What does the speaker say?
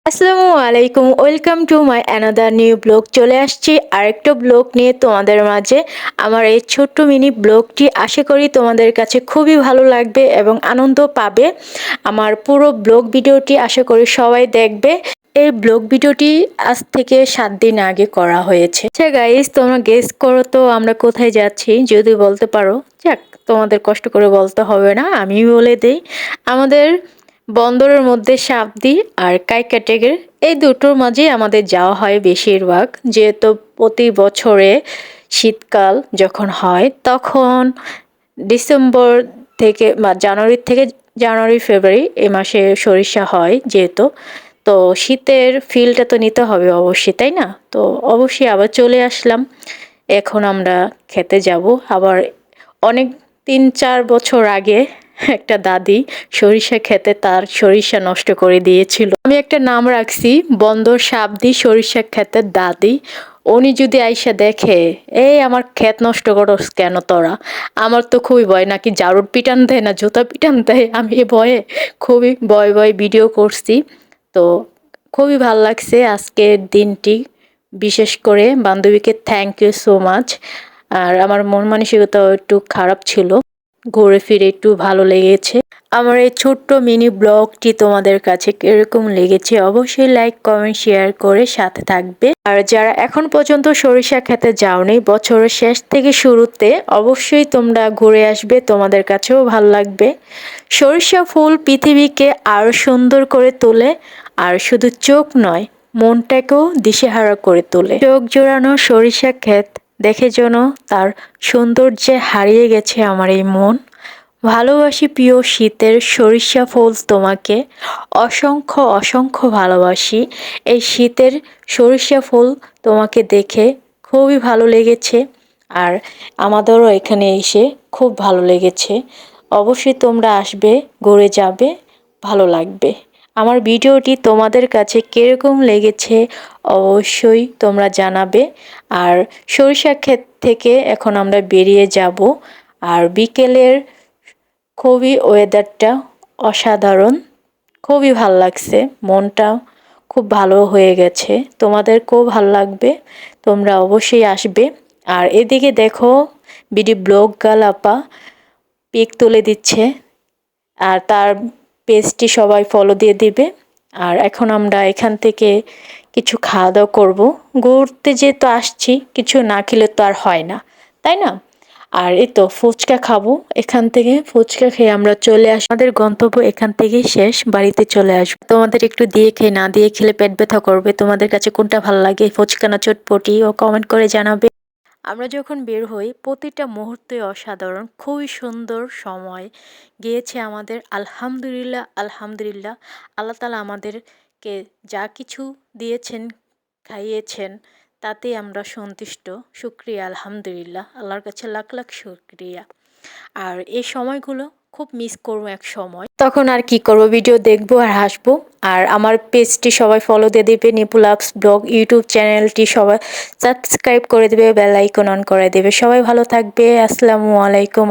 আসসালামু আলাইকুম, welcome to my another new blog. চলে আসছি আরেকটা ব্লগ নিয়ে তোমাদের মাঝে। আমার এই ছোট্ট মিনি ব্লগটি আশা করি তোমাদের কাছে খুবই ভালো লাগবে এবং আনন্দ পাবে। আমার পুরো ব্লগ ভিডিওটি আশা করি সবাই দেখবে। এই ব্লগ ভিডিওটি আজ থেকে 7 দিন আগে করা হয়েছে। আচ্ছা গাইস, তোমরা গেস করো তো আমরা কোথায় যাচ্ছি? যদি বলতে পারো, যাক, তোমাদের কষ্ট করে বলতে হবে না, আমি বলে দেই। আমাদের বন্দরের মধ্যে সাবদি আর কাইকাটেগের এই দুটোর মাঝেই আমাদের যাওয়া হয় বেশিরভাগ, যেহেতু প্রতি বছরে শীতকাল যখন হয় তখন ডিসেম্বর থেকে বা জানুয়ারি ফেব্রুয়ারি এই মাসে সরিষা হয় যেহেতু। তো শীতের ফিলটা তো নিতে হবে অবশ্যই, তাই না? তো অবশ্যই আবার চলে আসলাম। এখন আমরা খেতে যাব আবার। অনেক 3-4 বছর আগে একটা দাদি সরিষা খেতে তার সরিষা নষ্ট করে দিয়েছিল। আমি একটা নাম রাখছি, বন্দর সাবদি সরিষা ক্ষেতের দাদি। উনি যদি আইসা দেখে, এই আমার ক্ষেত নষ্ট করস কেন তোরা, আমার তো খুবই ভয়, নাকি জারুর পিটান দেয় না জুতা পিটান দেয়। আমি এ ভয়ে খুবই ভয় ভয় ভিডিও করছি। তো খুবই ভাল লাগছে আজকের দিনটি। বিশেষ করে বান্ধবীকে থ্যাংক ইউ সো মাচ। আর আমার মন মানসিকতাও একটু খারাপ ছিল, ঘুরে ফিরে একটু ভালো লেগেছে। আমার এই ছোট্ট মিনি ব্লগটি তোমাদের কাছে কিরকম লেগেছে অবশ্যই লাইক কমেন্ট শেয়ার করে সাথে থাকবে। আর যারা এখন পর্যন্ত সরিষা খেতে যাওনি, বছরের শেষ থেকে শুরুতে অবশ্যই তোমরা ঘুরে আসবে, তোমাদের কাছেও ভালো লাগবে। সরিষা ফুল পৃথিবীকে আরো সুন্দর করে তোলে, আর শুধু চোখ নয়, মনটাকেও দিশেহারা করে তোলে। চোখ জোড়ানো সরিষা ক্ষেত দেখে যেন তার সৌন্দর্যে হারিয়ে গেছে আমার এই মন। ভালোবাসি প্রিয় শীতের সরিষা ফুল তোমাকে, অসংখ্য অসংখ্য ভালোবাসি। এই শীতের সরিষা ফুল তোমাকে দেখে খুবই ভালো লেগেছে, আর আমাদেরও এখানে এসে খুব ভালো লেগেছে। অবশ্যই তোমরা আসবে, ঘুরে যাবে, ভালো লাগবে। আমার ভিডিওটি তোমাদের কাছে কিরকম লেগেছে অবশ্যই তোমরা জানাবে। আর সরিষা ক্ষেত থেকে এখন আমরা বেরিয়ে যাব। আর বিকেলের খুবই ওয়েদারটা অসাধারণ, খুবই ভাল লাগছে, মনটা খুব ভালো হয়ে গেছে। তোমাদেরকেও ভাল লাগবে, তোমরা অবশ্যই আসবে। আর এদিকে দেখো, বিডি ব্লগ গার্ল আপা পিক তুলে দিচ্ছে, আর তার পেজটি সবাই ফলো দিয়ে দিবে। আর এখন আমরা এখান থেকে কিছু খাওয়া দাওয়া করবো। ঘুরতে যেহেতু আসছি, কিছু না খেলে তো আর হয় না, তাই না? আর এই তো ফুচকা খাবো, এখান থেকে ফুচকা খেয়ে আমরা চলে আসি। আমাদের গন্তব্য এখান থেকেই শেষ, বাড়িতে চলে আসবো। তোমাদের একটু দিয়ে খেয়ে, না দিয়ে খেলে পেট ব্যথা করবে। তোমাদের কাছে কোনটা ভালো লাগে, ফুচকা না চটপটি, ও কমেন্ট করে জানাবে। আমরা যখন বের হই প্রতিটা মুহূর্তই অসাধারণ, খুবই সুন্দর সময় গিয়েছে আমাদের। আলহামদুলিল্লাহ আলহামদুলিল্লাহ, আল্লাহ তাআলা আমাদেরকে যা কিছু দিয়েছেন, খাইয়েছেন, তাতেই আমরা সন্তুষ্ট। শুকরিয়া আলহামদুলিল্লাহ, আল্লাহর কাছে লাখ লাখ শুকরিয়া। আর এই সময়গুলো খুব মিস করবো এক সময়, তখন আর কি করব, ভিডিও দেখবো আর হাসবো। আর আমার পেজটি সবাই ফলো দিয়ে দিবে, নিপুলাক্স ব্লগ ইউটিউব চ্যানেলটি সবাই সাবস্ক্রাইব করে দেবে, বেল আইকন অন করে দেবে। সবাই ভালো থাকবে, আসসালামু আলাইকুম।